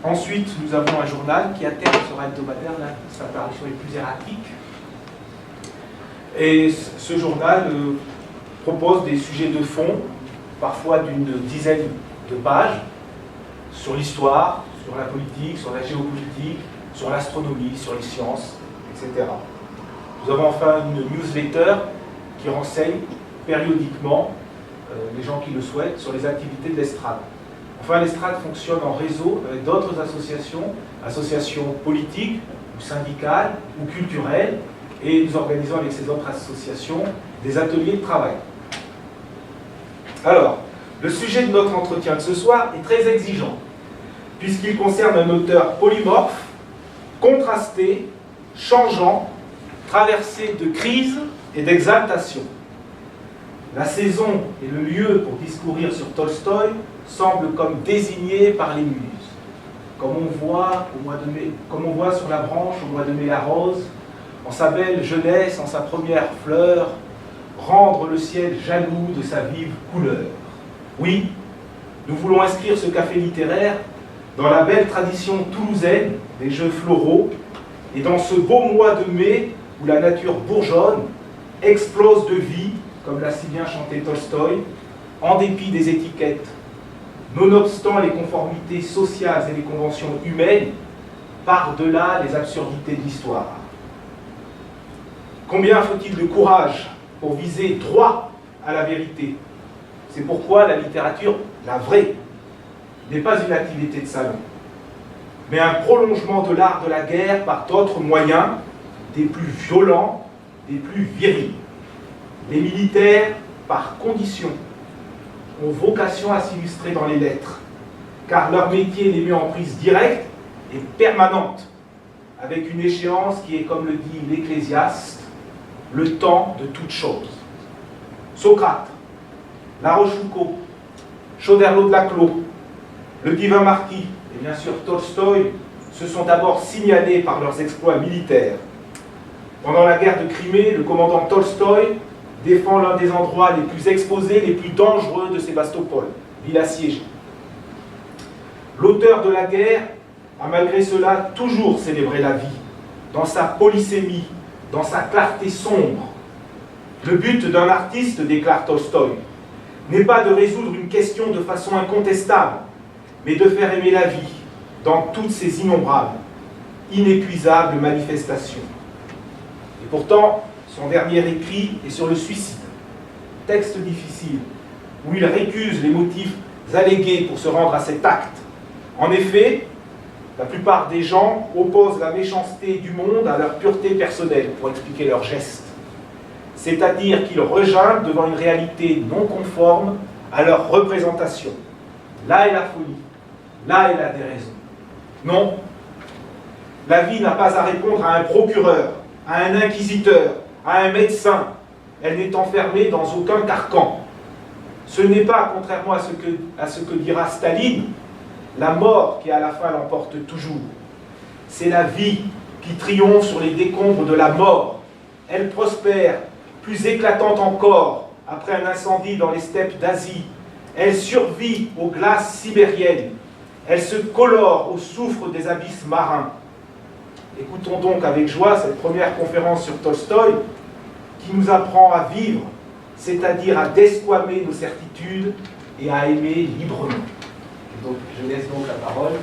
Ensuite, nous avons un journal qui à terme sera hebdomadaire, là, sa parution est plus erratique. Et ce journal propose des sujets de fond, parfois d'une dizaine de pages, sur l'histoire, sur la politique, sur la géopolitique, sur l'astronomie, sur les sciences, etc. Nous avons enfin une newsletter qui renseigne périodiquement les gens qui le souhaitent sur les activités de l'Estrade. Enfin, l'Estrade fonctionne en réseau avec d'autres associations politiques, ou syndicales, ou culturelles, et nous organisons avec ces autres associations des ateliers de travail. Alors, le sujet de notre entretien de ce soir est très exigeant, puisqu'il concerne un auteur polymorphe, contrasté, changeant, traversé de crise et d'exaltation. La saison et le lieu pour discourir sur Tolstoï semblent comme désignés par les muses. Comme on voit sur la branche au mois de mai la rose, en sa belle jeunesse, en sa première fleur, rendre le ciel jaloux de sa vive couleur. Oui, nous voulons inscrire ce café littéraire dans la belle tradition toulousaine des jeux floraux et dans ce beau mois de mai où la nature bourgeonne, explose de vie, comme l'a si bien chanté Tolstoï, en dépit des étiquettes, nonobstant les conformités sociales et les conventions humaines, par-delà les absurdités de l'histoire. Combien faut-il de courage pour viser droit à la vérité? C'est pourquoi la littérature, la vraie, n'est pas une activité de salon, mais un prolongement de l'art de la guerre par d'autres moyens, des plus violents, des plus virils. Les militaires, par condition, ont vocation à s'illustrer dans les lettres, car leur métier les met en prise directe et permanente, avec une échéance qui est, comme le dit l'Ecclésiaste, le temps de toute chose. Socrate, La Rochefoucauld, Choderlos de Laclos, le divin Marquis et bien sûr Tolstoï se sont d'abord signalés par leurs exploits militaires. Pendant la guerre de Crimée, le commandant Tolstoï défend l'un des endroits les plus exposés, les plus dangereux de Sébastopol, ville assiégée. L'auteur de la guerre a malgré cela toujours célébré la vie, dans sa polysémie, dans sa clarté sombre. Le but d'un artiste, déclare Tolstoï, n'est pas de résoudre une question de façon incontestable, mais de faire aimer la vie dans toutes ses innombrables, inépuisables manifestations. Et pourtant, son dernier écrit est sur le suicide, texte difficile, où il récuse les motifs allégués pour se rendre à cet acte. En effet, la plupart des gens opposent la méchanceté du monde à leur pureté personnelle pour expliquer leurs gestes. C'est-à-dire qu'ils regimbrent devant une réalité non conforme à leur représentation. Là est la folie, là est la déraison. Non, la vie n'a pas à répondre à un procureur, à un inquisiteur, à un médecin. Elle n'est enfermée dans aucun carcan. Ce n'est pas, contrairement à ce que dira Staline, la mort qui à la fin l'emporte toujours. C'est la vie qui triomphe sur les décombres de la mort. Elle prospère, plus éclatante encore, après un incendie dans les steppes d'Asie. Elle survit aux glaces sibériennes. Elle se colore au soufre des abysses marins. Écoutons donc avec joie cette première conférence sur Tolstoï qui nous apprend à vivre, c'est-à-dire à desquamer nos certitudes et à aimer librement. Et donc, je laisse donc la parole